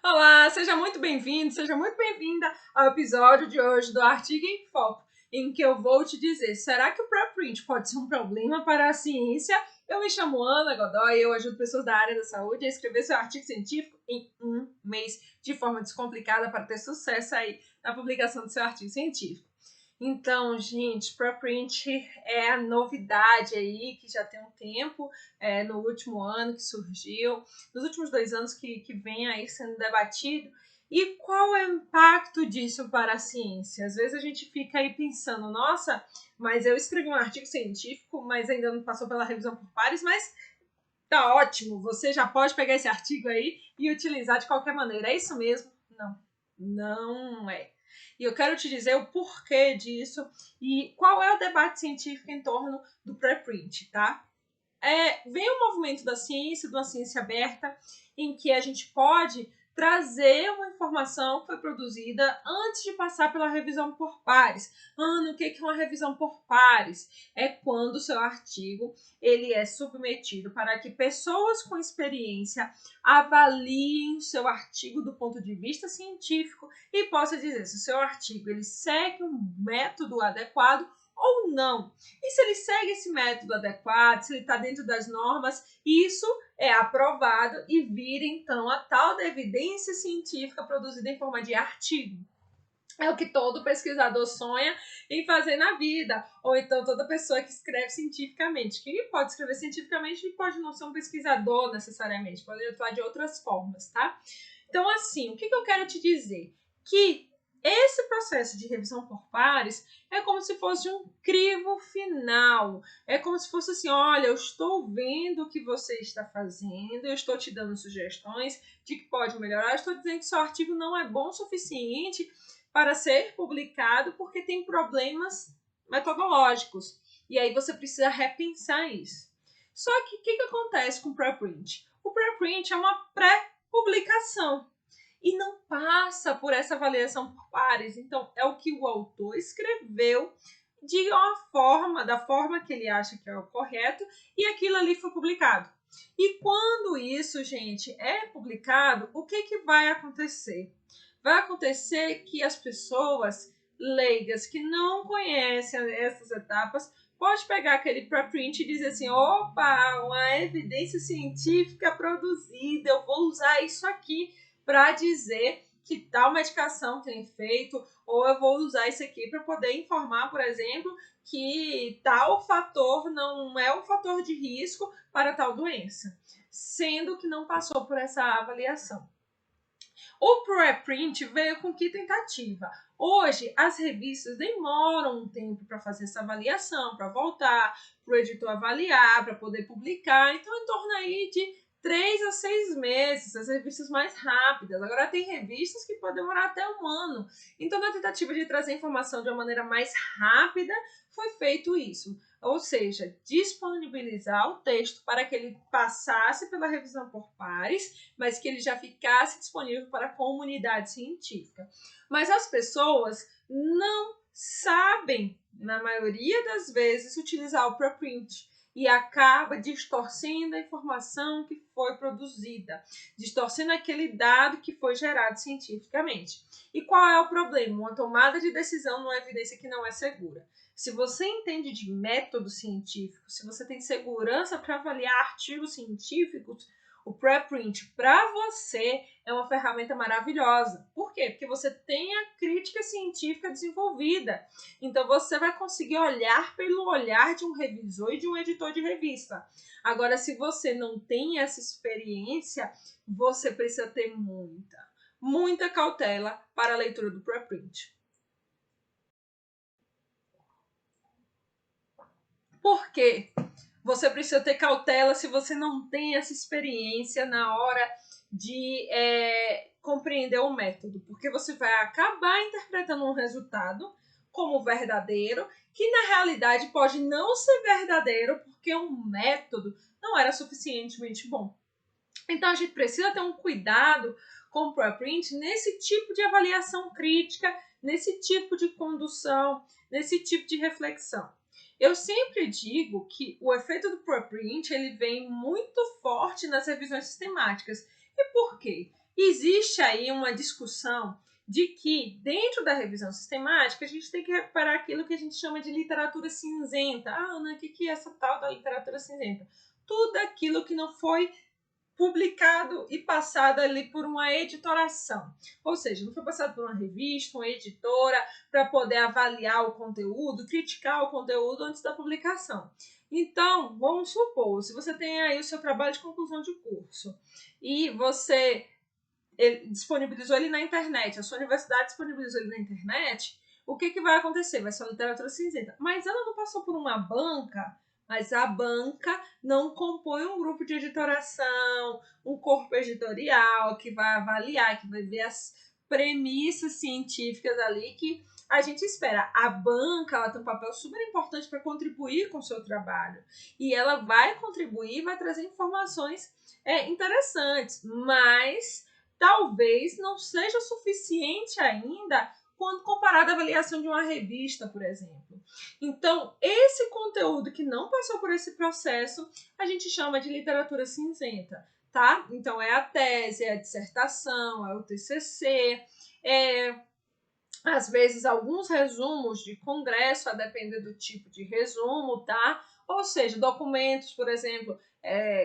Olá, seja muito bem-vindo, seja muito bem-vinda ao episódio de hoje do Artigo em Foco, em que eu vou te dizer, será que o preprint pode ser um problema para a ciência? Eu me chamo Ana Godoy e eu ajudo pessoas da área da saúde a escrever seu artigo científico em um mês, de forma descomplicada para ter sucesso aí na publicação do seu artigo científico. Então, gente, preprint é a novidade aí que já tem um tempo, no último ano que surgiu, nos últimos 2 anos que vem aí sendo debatido. E qual é o impacto disso para a ciência? Às vezes a gente fica aí pensando, nossa, mas eu escrevi um artigo científico, mas ainda não passou pela revisão por pares, mas tá ótimo, você já pode pegar esse artigo aí e utilizar de qualquer maneira. É isso mesmo? Não, não é. E eu quero te dizer o porquê disso e qual é o debate científico em torno do preprint, tá? Vem um movimento da ciência, de uma ciência aberta, em que a gente pode trazer uma informação que foi produzida antes de passar pela revisão por pares. Ana, o que é uma revisão por pares? É quando o seu artigo ele é submetido para que pessoas com experiência avaliem o seu artigo do ponto de vista científico e possa dizer se o seu artigo ele segue um método adequado ou não. E se ele segue esse método adequado, se ele está dentro das normas, isso é aprovado e vira, então, a tal da evidência científica produzida em forma de artigo. É o que todo pesquisador sonha em fazer na vida, ou então toda pessoa que escreve cientificamente. Quem pode escrever cientificamente pode não ser um pesquisador necessariamente, pode atuar de outras formas, tá? Então, assim, o que eu quero te dizer? Que esse processo de revisão por pares é como se fosse um crivo final. É como se fosse assim, olha, eu estou vendo o que você está fazendo, eu estou te dando sugestões de que pode melhorar, eu estou dizendo que seu artigo não é bom o suficiente para ser publicado porque tem problemas metodológicos. E aí você precisa repensar isso. Só que o que acontece com o preprint? O preprint é uma pré-publicação e não passa por essa avaliação por pares. Então, é o que o autor escreveu de uma forma, da forma que ele acha que é o correto, e aquilo ali foi publicado. E quando isso, gente, é publicado, o que vai acontecer? Vai acontecer que as pessoas leigas que não conhecem essas etapas pode pegar aquele preprint e dizer assim, opa, uma evidência científica produzida, eu vou usar isso aqui para dizer que tal medicação tem efeito, ou eu vou usar isso aqui para poder informar, por exemplo, que tal fator não é um fator de risco para tal doença, sendo que não passou por essa avaliação. O preprint veio com que tentativa? Hoje, as revistas demoram um tempo para fazer essa avaliação, para voltar, para o editor avaliar, para poder publicar. Então, em torno aí de 3 a 6 meses, as revistas mais rápidas. Agora, tem revistas que podem demorar até um ano. Então, na tentativa de trazer informação de uma maneira mais rápida, foi feito isso. Ou seja, disponibilizar o texto para que ele passasse pela revisão por pares, mas que ele já ficasse disponível para a comunidade científica. Mas as pessoas não sabem, na maioria das vezes, utilizar o preprint e acaba distorcendo a informação que foi produzida, distorcendo aquele dado que foi gerado cientificamente. E qual é o problema? Uma tomada de decisão numa evidência que não é segura. Se você entende de método científico, se você tem segurança para avaliar artigos científicos, o preprint para você é uma ferramenta maravilhosa. Por quê? Porque você tem a crítica científica desenvolvida. Então você vai conseguir olhar pelo olhar de um revisor e de um editor de revista. Agora, se você não tem essa experiência, você precisa ter muita cautela para a leitura do preprint. Por quê? Você precisa ter cautela se você não tem essa experiência na hora de compreender o método, porque você vai acabar interpretando um resultado como verdadeiro, que na realidade pode não ser verdadeiro, porque um método não era suficientemente bom. Então a gente precisa ter um cuidado com o preprint nesse tipo de avaliação crítica, nesse tipo de condução, nesse tipo de reflexão. Eu sempre digo que o efeito do preprint ele vem muito forte nas revisões sistemáticas. E por quê? existe aí uma discussão de que, dentro da revisão sistemática, a gente tem que recuperar aquilo que a gente chama de literatura cinzenta. Ah, Ana, o que é essa tal da literatura cinzenta? Tudo aquilo que não foi publicado e passado ali por uma editoração. Ou seja, não foi passado por uma revista, uma editora, para poder avaliar o conteúdo, criticar o conteúdo antes da publicação. Então, vamos supor, se você tem aí o seu trabalho de conclusão de curso e você disponibilizou ele na internet, a sua universidade disponibilizou ele na internet, o que vai acontecer? Vai ser uma literatura cinzenta. Mas ela não passou por uma banca, mas a banca não compõe um grupo de editoração, um corpo editorial que vai avaliar, que vai ver as premissas científicas ali que a gente espera. A banca, ela tem um papel super importante para contribuir com o seu trabalho. E ela vai contribuir, vai trazer informações interessantes, mas talvez não seja suficiente ainda quando comparado à avaliação de uma revista, por exemplo. Então, esse conteúdo que não passou por esse processo, a gente chama de literatura cinzenta, tá? Então, é a tese, é a dissertação, é o TCC, às vezes alguns resumos de congresso, a depender do tipo de resumo, tá? Ou seja, documentos, por exemplo,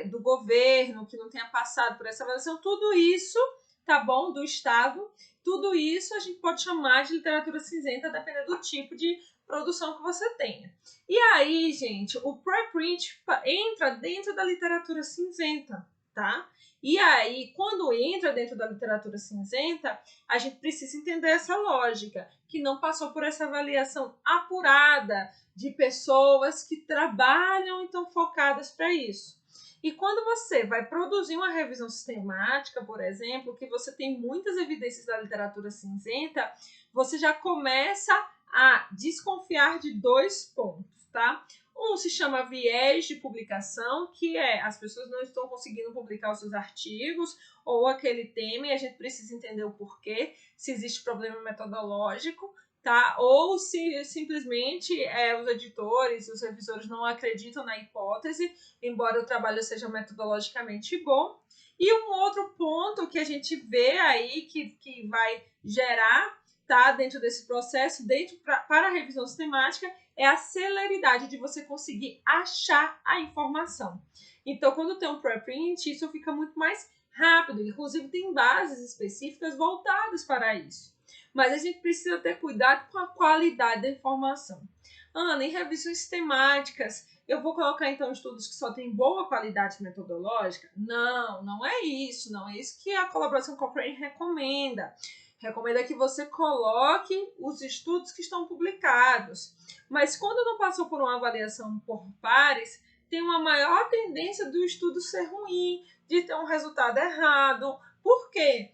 do governo que não tenha passado por essa avaliação, tudo isso, tá bom? Do Estado, tudo isso a gente pode chamar de literatura cinzenta, dependendo do tipo de produção que você tenha. E aí, gente, o preprint entra dentro da literatura cinzenta, tá? E aí, quando entra dentro da literatura cinzenta, a gente precisa entender essa lógica, que não passou por essa avaliação apurada de pessoas que trabalham e estão focadas para isso. E quando você vai produzir uma revisão sistemática, por exemplo, que você tem muitas evidências da literatura cinzenta, você já começa a desconfiar de 2 pontos, tá? Um se chama viés de publicação, que as pessoas não estão conseguindo publicar os seus artigos, ou aquele tema, e a gente precisa entender o porquê, se existe problema metodológico, tá? Ou se simplesmente os editores, os revisores não acreditam na hipótese, embora o trabalho seja metodologicamente bom. E um outro ponto que a gente vê aí que vai gerar, tá, dentro desse processo, para a revisão sistemática, é a celeridade de você conseguir achar a informação. Então, quando tem um preprint, isso fica muito mais rápido. Inclusive, tem bases específicas voltadas para isso. Mas a gente precisa ter cuidado com a qualidade da informação. Ana, em revisões sistemáticas, eu vou colocar, então, estudos que só têm boa qualidade metodológica? Não, não é isso. Não é isso que a colaboração Cochrane recomenda. Recomenda que você coloque os estudos que estão publicados. Mas quando não passou por uma avaliação por pares, tem uma maior tendência do estudo ser ruim, de ter um resultado errado. Por quê?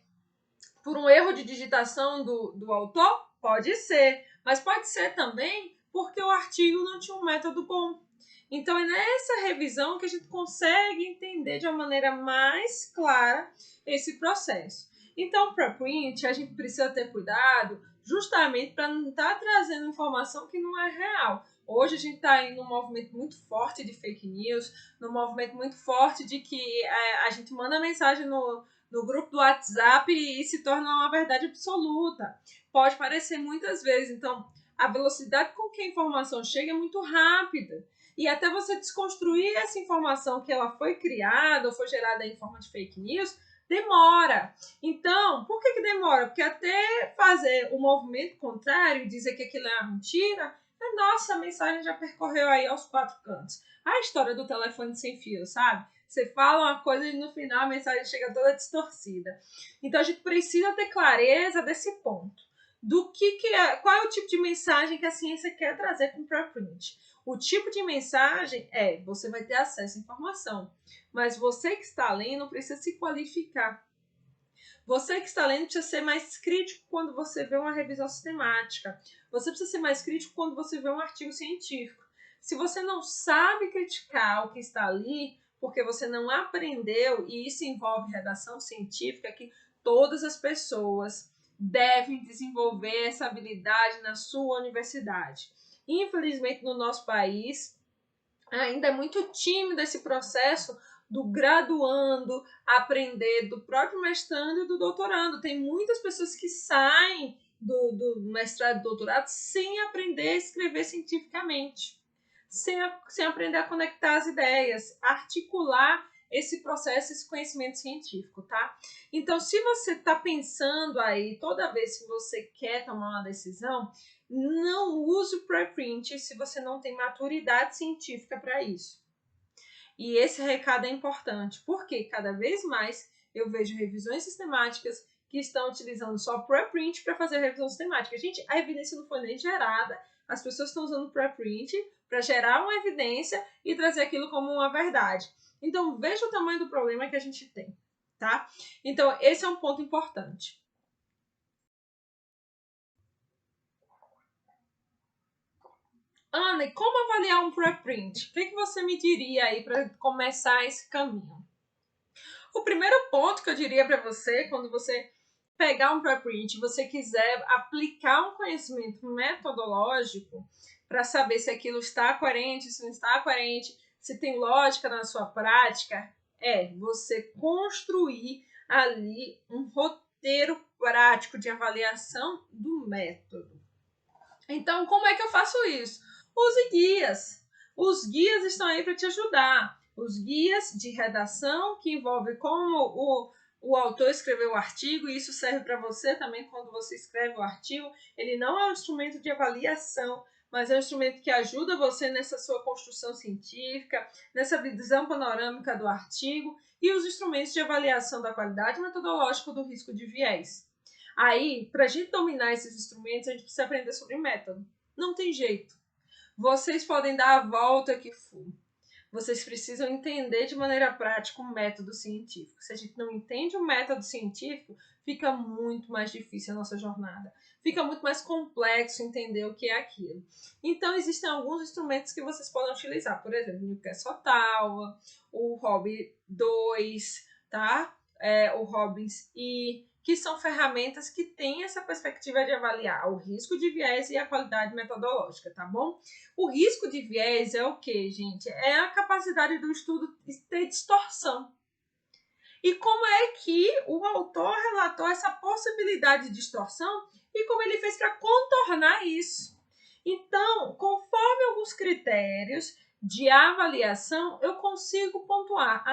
Por um erro de digitação do autor? Pode ser. Mas pode ser também porque o artigo não tinha um método bom. Então, é nessa revisão que a gente consegue entender de uma maneira mais clara esse processo. Então, para print, a gente precisa ter cuidado justamente para não estar trazendo informação que não é real. Hoje a gente está em um movimento muito forte de fake news, num movimento muito forte de que a gente manda mensagem no grupo do WhatsApp e se torna uma verdade absoluta. Pode parecer muitas vezes. Então, a velocidade com que a informação chega é muito rápida. E até você desconstruir essa informação que ela foi criada ou foi gerada em forma de fake news, demora. Então, por que demora? Porque até fazer o movimento contrário e dizer que aquilo é uma mentira, a nossa mensagem já percorreu aí aos 4 cantos. A história do telefone sem fio, sabe? Você fala uma coisa e no final a mensagem chega toda distorcida. Então, a gente precisa ter clareza desse ponto. Qual é o tipo de mensagem que a ciência quer trazer com o preprint? O tipo de mensagem você vai ter acesso à informação, mas você que está lendo precisa se qualificar. Você que está lendo precisa ser mais crítico quando você vê uma revisão sistemática. Você precisa ser mais crítico quando você vê um artigo científico. Se você não sabe criticar o que está ali, porque você não aprendeu, e isso envolve redação científica, que todas as pessoas devem desenvolver essa habilidade na sua universidade. Infelizmente, no nosso país, ainda é muito tímido esse processo do graduando aprender do próprio mestrando e do doutorando. Tem muitas pessoas que saem do mestrado e doutorado sem aprender a escrever cientificamente, sem aprender a conectar as ideias, articular esse processo, esse conhecimento científico, tá? Então, se você está pensando aí, toda vez que você quer tomar uma decisão, não use o preprint se você não tem maturidade científica para isso. E esse recado é importante, porque cada vez mais eu vejo revisões sistemáticas que estão utilizando só preprint para fazer revisão sistemática. Gente, a evidência não foi nem gerada, as pessoas estão usando preprint para gerar uma evidência e trazer aquilo como uma verdade. Então, veja o tamanho do problema que a gente tem, tá? Então, esse é um ponto importante. Ana, e como avaliar um preprint? O que você me diria aí para começar esse caminho? O primeiro ponto que eu diria para você, quando você pegar um preprint e você quiser aplicar um conhecimento metodológico para saber se aquilo está coerente, se não está coerente, se tem lógica na sua prática, é você construir ali um roteiro prático de avaliação do método. Então, como é que eu faço isso? Use guias. Os guias estão aí para te ajudar. Os guias de redação, que envolve como o autor escreveu o artigo, e isso serve para você também quando você escreve o artigo. Ele não é um instrumento de avaliação, mas é um instrumento que ajuda você nessa sua construção científica, nessa visão panorâmica do artigo, e os instrumentos de avaliação da qualidade metodológica do risco de viés. Aí, para a gente dominar esses instrumentos, a gente precisa aprender sobre método. Não tem jeito. Vocês podem dar a volta que for. Vocês precisam entender de maneira prática o método científico. Se a gente não entende o método científico, fica muito mais difícil a nossa jornada. Fica muito mais complexo entender o que é aquilo. Então, existem alguns instrumentos que vocês podem utilizar. Por exemplo, o Newcastle Ottawa, o Hobby 2, tá? O Robbins I, que são ferramentas que têm essa perspectiva de avaliar o risco de viés e a qualidade metodológica, tá bom? O risco de viés é o quê, gente? É a capacidade do estudo ter distorção. E como é que o autor relatou essa possibilidade de distorção e como ele fez para contornar isso? Então, conforme alguns critérios de avaliação, eu consigo pontuar.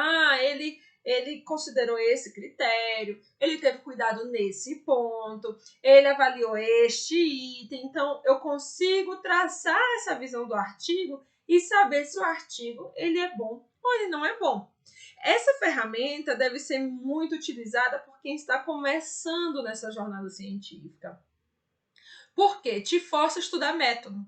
Ele considerou esse critério, ele teve cuidado nesse ponto, ele avaliou este item. Então, eu consigo traçar essa visão do artigo e saber se o artigo ele é bom ou ele não é bom. Essa ferramenta deve ser muito utilizada por quem está começando nessa jornada científica. Por quê? Te força a estudar método.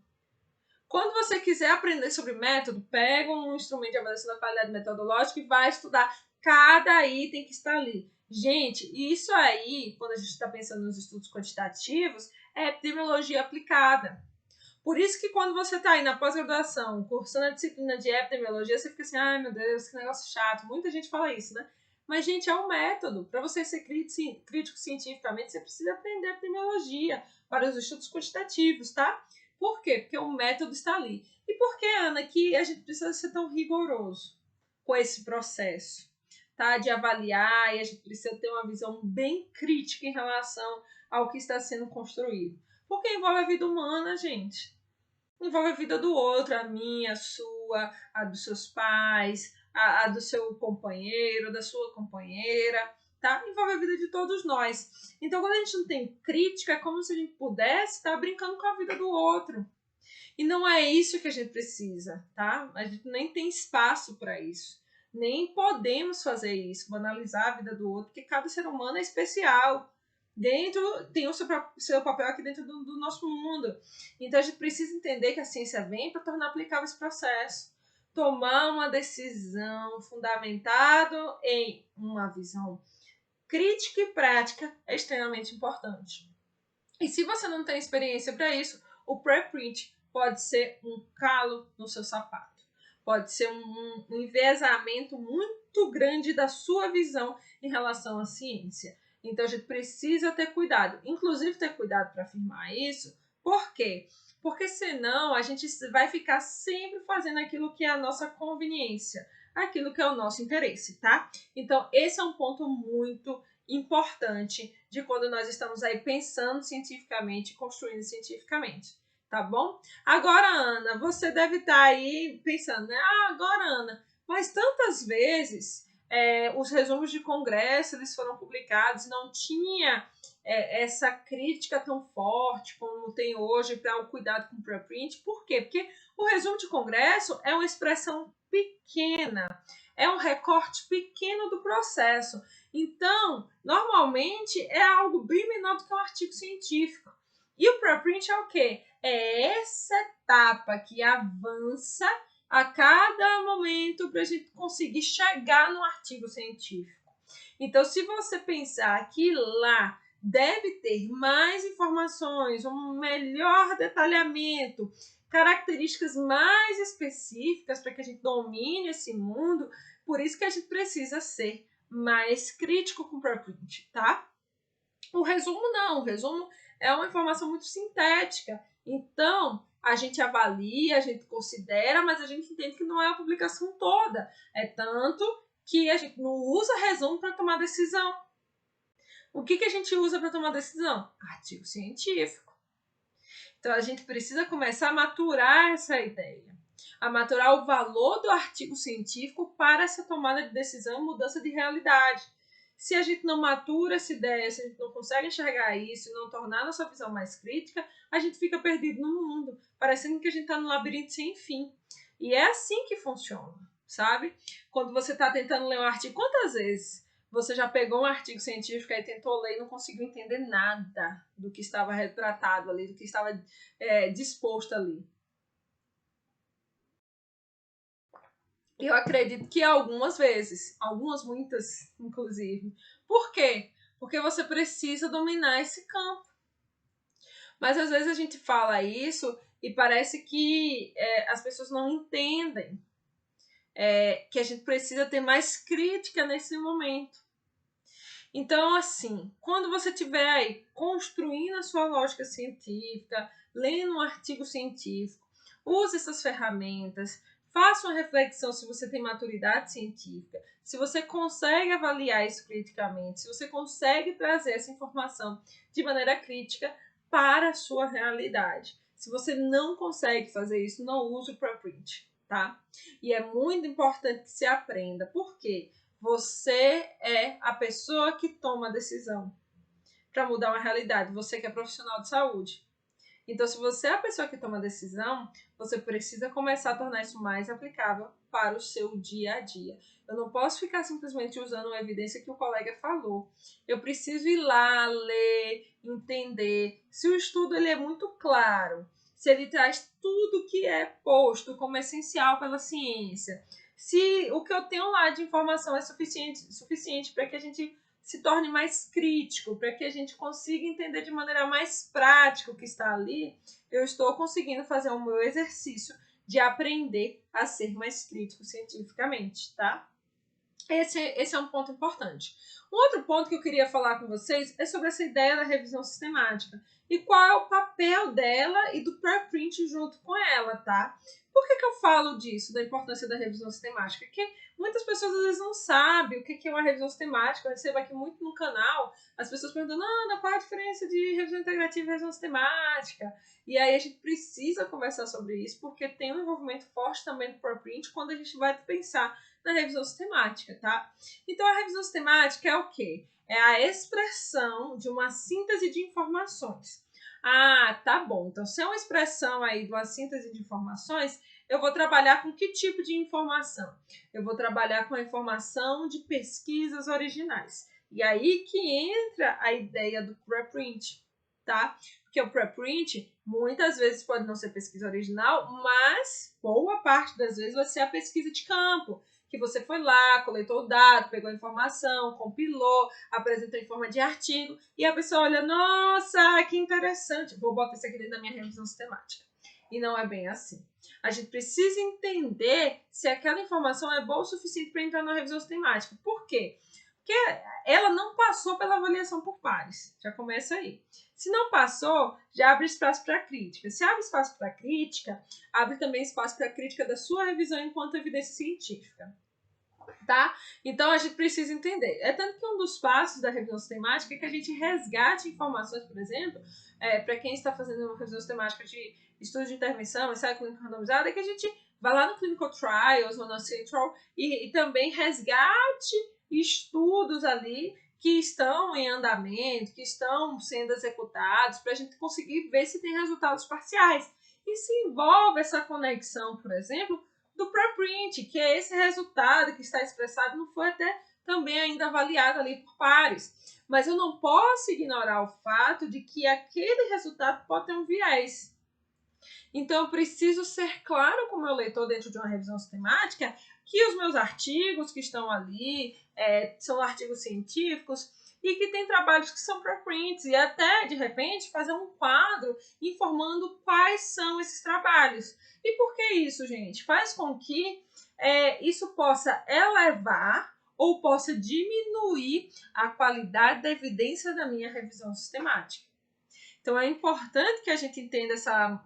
Quando você quiser aprender sobre método, pega um instrumento de avaliação da qualidade metodológica e vai estudar cada item que está ali. Gente, isso aí, quando a gente está pensando nos estudos quantitativos, é epidemiologia aplicada. Por isso que quando você está aí na pós-graduação, cursando a disciplina de epidemiologia, você fica assim, ai meu Deus, que negócio chato. Muita gente fala isso, né? Mas, gente, é um método. Para você ser crítico cientificamente, você precisa aprender epidemiologia para os estudos quantitativos, tá? Por quê? Porque o método está ali. E por que, Ana, que a gente precisa ser tão rigoroso com esse processo, tá? De avaliar, e a gente precisa ter uma visão bem crítica em relação ao que está sendo construído. Porque envolve a vida humana, gente. Envolve a vida do outro, a minha, a sua, a dos seus pais, a do seu companheiro, da sua companheira, tá? Envolve a vida de todos nós. Então, quando a gente não tem crítica, é como se a gente pudesse estar brincando com a vida do outro. E não é isso que a gente precisa, tá? A gente nem tem espaço para isso. Nem podemos fazer isso, banalizar a vida do outro, porque cada ser humano é especial. Tem o seu papel aqui dentro do nosso mundo. Então a gente precisa entender que a ciência vem para tornar aplicável esse processo. Tomar uma decisão fundamentado em uma visão crítica e prática é extremamente importante. E se você não tem experiência para isso, o preprint pode ser um calo no seu sapato. Pode ser um enviesamento muito grande da sua visão em relação à ciência. Então, a gente precisa ter cuidado. Inclusive, ter cuidado para afirmar isso. Por quê? Porque senão a gente vai ficar sempre fazendo aquilo que é a nossa conveniência. aquilo que é o nosso interesse, tá? Então, esse é um ponto muito importante de quando nós estamos aí pensando cientificamente, construindo cientificamente, tá bom? Agora, Ana, você deve estar aí pensando, né? Agora, Ana, mas tantas vezes os resumos de congresso eles foram publicados, não tinha essa crítica tão forte como tem hoje para o cuidado com o preprint. Por quê? Porque o resumo de congresso é uma expressão pequena, é um recorte pequeno do processo. Então, normalmente é algo bem menor do que um artigo científico. E o preprint é o quê? É essa etapa que avança a cada momento para a gente conseguir chegar no artigo científico. Então, se você pensar que lá deve ter mais informações, um melhor detalhamento, características mais específicas para que a gente domine esse mundo, por isso que a gente precisa ser mais crítico com o preprint, tá? O resumo não, o resumo é uma informação muito sintética. Então, a gente avalia, a gente considera, mas a gente entende que não é a publicação toda. É tanto que a gente não usa resumo para tomar decisão. O que a gente usa para tomar decisão? Artigo científico. Então, a gente precisa começar a maturar essa ideia, a maturar o valor do artigo científico para essa tomada de decisão e mudança de realidade. Se a gente não matura essa ideia, se a gente não consegue enxergar isso, não tornar nossa visão mais crítica, a gente fica perdido no mundo, parecendo que a gente está num labirinto sem fim. E é assim que funciona, sabe? Quando você está tentando ler um artigo, quantas vezes você já pegou um artigo científico e tentou ler e não conseguiu entender nada do que estava retratado ali, do que estava disposto ali? Eu acredito que algumas vezes, algumas, muitas, inclusive. Por quê? Porque você precisa dominar esse campo. Mas às vezes a gente fala isso e parece que as pessoas não entendem que a gente precisa ter mais crítica nesse momento. Então, assim, quando você estiver aí construindo a sua lógica científica, lendo um artigo científico, use essas ferramentas, faça uma reflexão se você tem maturidade científica, se você consegue avaliar isso criticamente, se você consegue trazer essa informação de maneira crítica para a sua realidade. Se você não consegue fazer isso, não use o preprint, tá? E é muito importante que se aprenda. Por quê? Você é a pessoa que toma a decisão para mudar uma realidade. Você que é profissional de saúde. Então, se você é a pessoa que toma a decisão, você precisa começar a tornar isso mais aplicável para o seu dia a dia. Eu não posso ficar simplesmente usando uma evidência que o colega falou. Eu preciso ir lá, ler, entender. Se o estudo ele é muito claro, se ele traz tudo que é posto como essencial pela ciência, se o que eu tenho lá de informação é suficiente para que a gente se torne mais crítico, para que a gente consiga entender de maneira mais prática o que está ali, eu estou conseguindo fazer o meu exercício de aprender a ser mais crítico cientificamente, tá? Esse é um ponto importante. Um outro ponto que eu queria falar com vocês é sobre essa ideia da revisão sistemática e qual é o papel dela e do preprint junto com ela, tá? Por que eu falo disso, da importância da revisão sistemática? Porque muitas pessoas às vezes não sabem o que é uma revisão sistemática. Eu recebo aqui muito no canal as pessoas perguntando, Ana, qual é a diferença de revisão integrativa e revisão sistemática? E aí a gente precisa conversar sobre isso, porque tem um envolvimento forte também do preprint quando a gente vai pensar na revisão sistemática, tá? Então, a revisão sistemática é o quê? É a expressão de uma síntese de informações. Ah, tá bom. Então, se é uma expressão aí de uma síntese de informações, eu vou trabalhar com que tipo de informação? Eu vou trabalhar com a informação de pesquisas originais. E aí que entra a ideia do preprint, tá? Porque o preprint, muitas vezes pode não ser pesquisa original, mas boa parte das vezes vai ser a pesquisa de campo, que você foi lá, coletou o dado, pegou a informação, compilou, apresentou em forma de artigo, e a pessoa olha, nossa, que interessante, vou botar isso aqui dentro da minha revisão sistemática. E não é bem assim. A gente precisa entender se aquela informação é boa o suficiente para entrar na revisão sistemática. Por quê? Porque ela não passou pela avaliação por pares. Já começa aí. Se não passou, já abre espaço para crítica. Se abre espaço para crítica, abre também espaço para crítica da sua revisão enquanto evidência científica. Tá? Então a gente precisa entender. É tanto que um dos passos da revisão sistemática é que a gente resgate informações, por exemplo, para quem está fazendo uma revisão sistemática de estudo de intervenção, ensaio clínico randomizado, é que a gente vai lá no Clinical Trials ou na Central e também resgate estudos ali que estão em andamento, que estão sendo executados, para a gente conseguir ver se tem resultados parciais. E se envolve essa conexão, por exemplo, do preprint, que é esse resultado que está expressado, não foi até também ainda avaliado ali por pares. Mas eu não posso ignorar o fato de que aquele resultado pode ter um viés. Então, eu preciso ser claro com o meu leitor dentro de uma revisão sistemática que os meus artigos que estão ali são artigos científicos e que tem trabalhos que são preprints e até, de repente, fazer um quadro informando quais são esses trabalhos. E por que isso, gente? Faz com que isso possa elevar ou possa diminuir a qualidade da evidência da minha revisão sistemática. Então, é importante que a gente entenda essa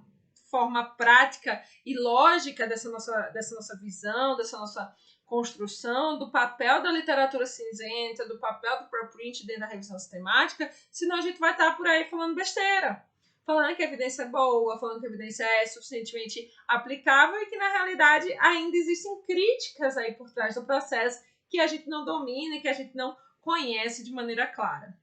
forma prática e lógica dessa nossa visão, dessa nossa construção, do papel da literatura cinzenta, do papel do preprint dentro da revisão sistemática, senão a gente vai estar por aí falando besteira. Falando que a evidência é boa, falando que a evidência é suficientemente aplicável e que, na realidade, ainda existem críticas aí por trás do processo que a gente não domina e que a gente não conhece de maneira clara.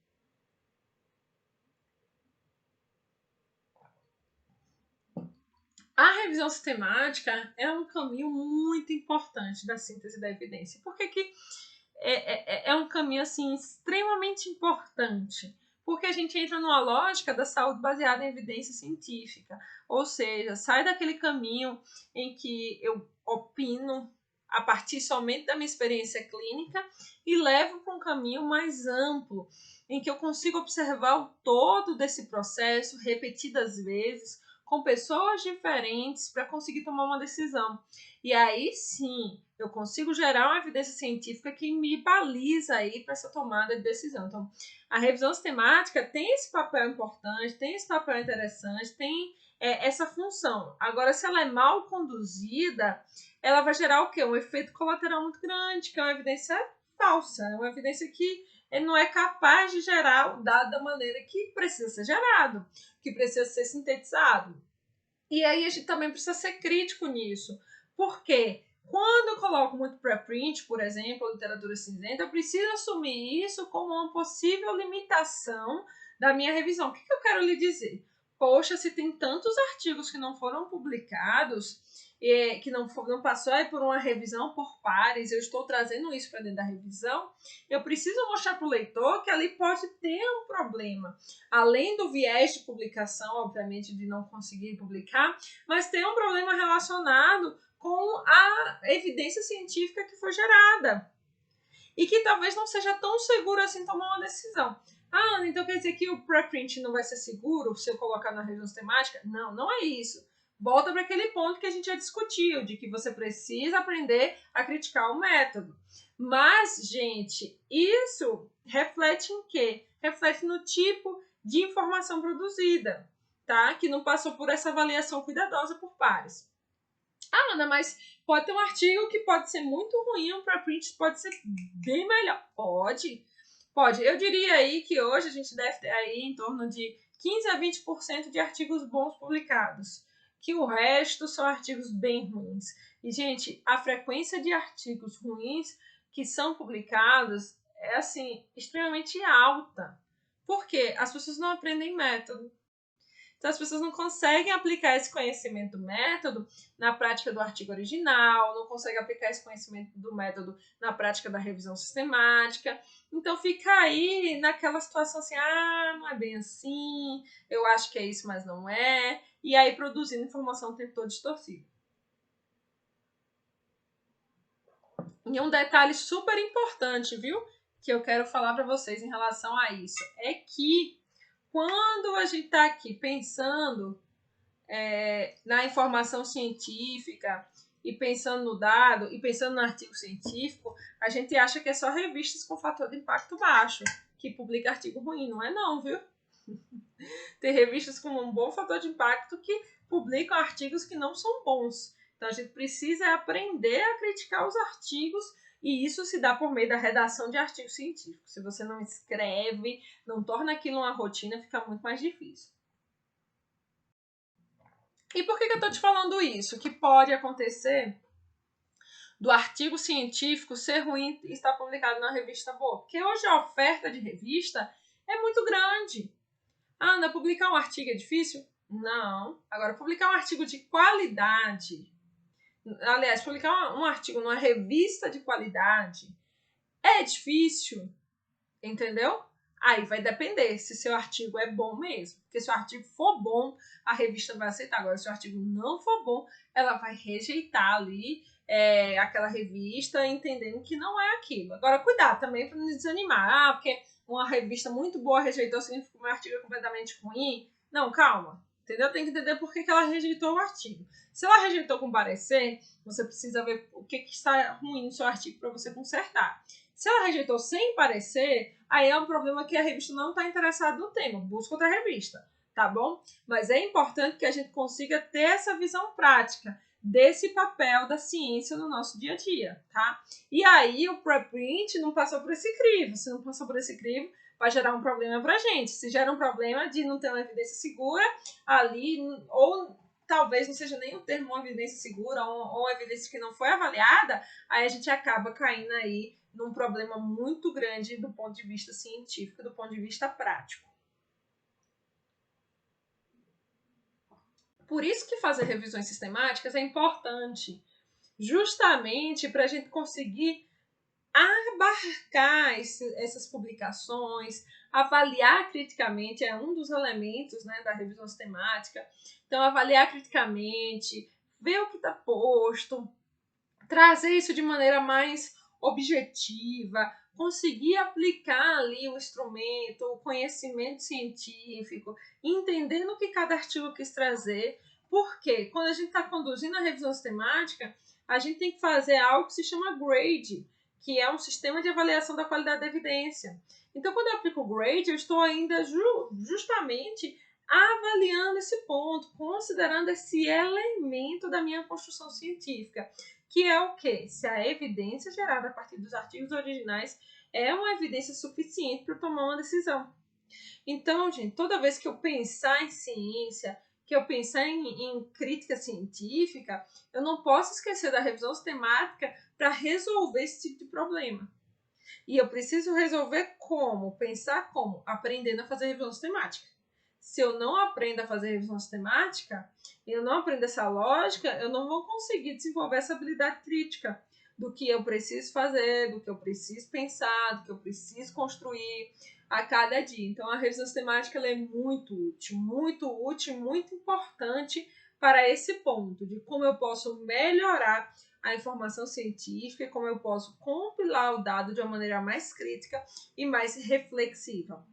A revisão sistemática é um caminho muito importante da síntese da evidência. Por que é um caminho assim, extremamente importante? Porque a gente entra numa lógica da saúde baseada em evidência científica. Ou seja, sai daquele caminho em que eu opino a partir somente da minha experiência clínica e levo para um caminho mais amplo, em que eu consigo observar o todo desse processo repetidas vezes, com pessoas diferentes para conseguir tomar uma decisão. E aí sim, eu consigo gerar uma evidência científica que me baliza aí para essa tomada de decisão. Então, a revisão sistemática tem esse papel importante, tem esse papel interessante, tem essa função. Agora, se ela é mal conduzida, ela vai gerar o quê? Um efeito colateral muito grande, que é uma evidência falsa, é uma evidência que não é capaz de gerar o dado da maneira que precisa ser gerado, que precisa ser sintetizado. E aí a gente também precisa ser crítico nisso. Por quê? Quando eu coloco muito preprint, por exemplo, literatura cinzenta, eu preciso assumir isso como uma possível limitação da minha revisão. O que eu quero lhe dizer? Poxa, se tem tantos artigos que não foram publicados, que não passou aí por uma revisão por pares, eu estou trazendo isso para dentro da revisão, eu preciso mostrar para o leitor que ali pode ter um problema. Além do viés de publicação, obviamente, de não conseguir publicar, mas tem um problema relacionado com a evidência científica que foi gerada e que talvez não seja tão seguro assim tomar uma decisão. Ah, então quer dizer que o preprint não vai ser seguro se eu colocar na revisão sistemática? Não, não é isso. Volta para aquele ponto que a gente já discutiu, de que você precisa aprender a criticar o método. Mas, gente, isso reflete em quê? Reflete no tipo de informação produzida, tá? Que não passou por essa avaliação cuidadosa por pares. Ah, Ana, mas pode ter um artigo que pode ser muito ruim, um preprint pode ser bem melhor. Pode, pode. Eu diria aí que hoje a gente deve ter aí em torno de 15 a 20% de artigos bons publicados, que o resto são artigos bem ruins. E, gente, a frequência de artigos ruins que são publicados é, assim, extremamente alta. Por quê? As pessoas não aprendem método. Então, as pessoas não conseguem aplicar esse conhecimento do método na prática do artigo original, não conseguem aplicar esse conhecimento do método na prática da revisão sistemática. Então, fica aí naquela situação assim, ah, não é bem assim, eu acho que é isso, mas não é. E aí, produzindo informação o tempo todo distorcida. E um detalhe super importante, viu? Que eu quero falar para vocês em relação a isso, é que quando a gente está aqui pensando na informação científica e pensando no dado e pensando no artigo científico, a gente acha que é só revistas com fator de impacto baixo que publica artigo ruim. Não é não, viu? Tem revistas com um bom fator de impacto que publicam artigos que não são bons. Então a gente precisa aprender a criticar os artigos E isso se dá por meio da redação de artigos científicos. Se você não escreve, não torna aquilo uma rotina, fica muito mais difícil. E por que eu estou te falando isso? Que pode acontecer do artigo científico ser ruim e estar publicado na revista boa. Porque hoje a oferta de revista é muito grande. Ah, não, publicar um artigo é difícil? Não. Agora, publicar um artigo de qualidade, aliás, publicar um artigo numa revista de qualidade é difícil, entendeu? Aí vai depender se seu artigo é bom mesmo. Porque se o artigo for bom, a revista vai aceitar. Agora, se o artigo não for bom, ela vai rejeitar ali aquela revista, entendendo que não é aquilo. Agora, cuidado também para não desanimar. Ah, porque uma revista muito boa rejeitou, significa que o meu artigo é completamente ruim. Não, calma. Entendeu? Tem que entender por que ela rejeitou o artigo. Se ela rejeitou com parecer, você precisa ver o que está ruim no seu artigo para você consertar. Se ela rejeitou sem parecer, aí é um problema que a revista não está interessada no tema. Busca outra revista, tá bom? Mas é importante que a gente consiga ter essa visão prática desse papel da ciência no nosso dia a dia, tá? E aí o preprint não passou por esse crivo. Se não passou por esse crivo, vai gerar um problema pra gente. Se gera um problema de não ter uma evidência segura ali, ou talvez não seja nem o termo uma evidência segura ou uma evidência que não foi avaliada, aí a gente acaba caindo aí num problema muito grande do ponto de vista científico, do ponto de vista prático. Por isso que fazer revisões sistemáticas é importante, justamente para a gente conseguir abarcar essas publicações, avaliar criticamente, é um dos elementos, né, da revisão sistemática. Então, avaliar criticamente, ver o que está posto, trazer isso de maneira mais objetiva, conseguir aplicar ali o instrumento, o conhecimento científico, entendendo o que cada artigo quis trazer. Porque quando a gente está conduzindo a revisão sistemática, a gente tem que fazer algo que se chama grade, que é um sistema de avaliação da qualidade da evidência. Então, quando eu aplico o grade, eu estou ainda justamente avaliando esse ponto, considerando esse elemento da minha construção científica, que é o quê? Se a evidência gerada a partir dos artigos originais é uma evidência suficiente para tomar uma decisão. Então, gente, toda vez que eu pensar em ciência, que eu pensar em crítica científica, eu não posso esquecer da revisão sistemática para resolver esse tipo de problema. E eu preciso resolver como? Pensar como? Aprendendo a fazer revisão sistemática. Se eu não aprendo a fazer revisão sistemática, e eu não aprendo essa lógica, eu não vou conseguir desenvolver essa habilidade crítica do que eu preciso fazer, do que eu preciso pensar, do que eu preciso construir a cada dia. Então, a revisão sistemática ela é muito útil, muito importante para esse ponto de como eu posso melhorar a informação científica e como eu posso compilar o dado de uma maneira mais crítica e mais reflexiva.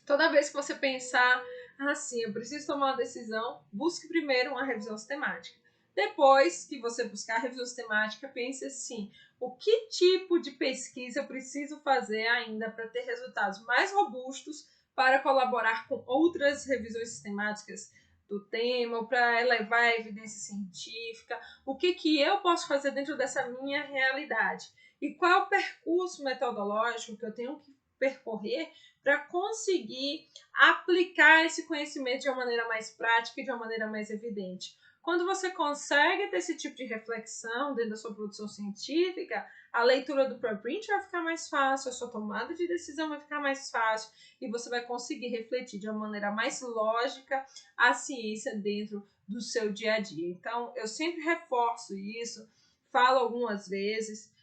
Toda vez que você pensar assim, eu preciso tomar uma decisão, busque primeiro uma revisão sistemática. Depois que você buscar a revisão sistemática, pense assim, o que tipo de pesquisa eu preciso fazer ainda para ter resultados mais robustos para colaborar com outras revisões sistemáticas do tema, ou para elevar a evidência científica, o que eu posso fazer dentro dessa minha realidade. E qual é o percurso metodológico que eu tenho que percorrer para conseguir aplicar esse conhecimento de uma maneira mais prática e de uma maneira mais evidente. Quando você consegue ter esse tipo de reflexão dentro da sua produção científica, a leitura do preprint vai ficar mais fácil, a sua tomada de decisão vai ficar mais fácil e você vai conseguir refletir de uma maneira mais lógica a ciência dentro do seu dia a dia. Então, eu sempre reforço isso, falo algumas vezes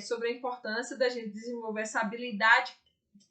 sobre a importância da gente desenvolver essa habilidade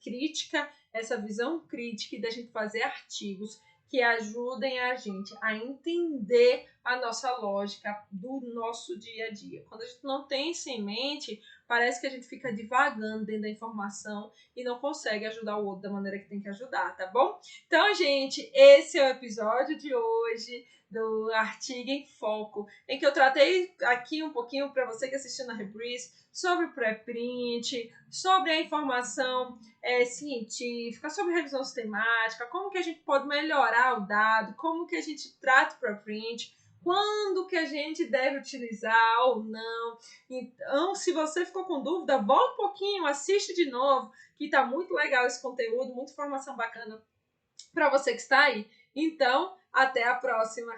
crítica, essa visão crítica e da gente fazer artigos que ajudem a gente a entender a nossa lógica do nosso dia a dia. Quando a gente não tem isso em mente, parece que a gente fica divagando dentro da informação e não consegue ajudar o outro da maneira que tem que ajudar, tá bom? Então, gente, esse é o episódio de hoje do Artigo em Foco, em que eu tratei aqui um pouquinho para você que assistiu na Reprise sobre o pré-print, sobre a informação científica, sobre revisão sistemática, como que a gente pode melhorar o dado, como que a gente trata o pré-print, quando que a gente deve utilizar ou não. Então, se você ficou com dúvida, volta um pouquinho, assiste de novo, que tá muito legal esse conteúdo, muita informação bacana para você que está aí. Então, até a próxima!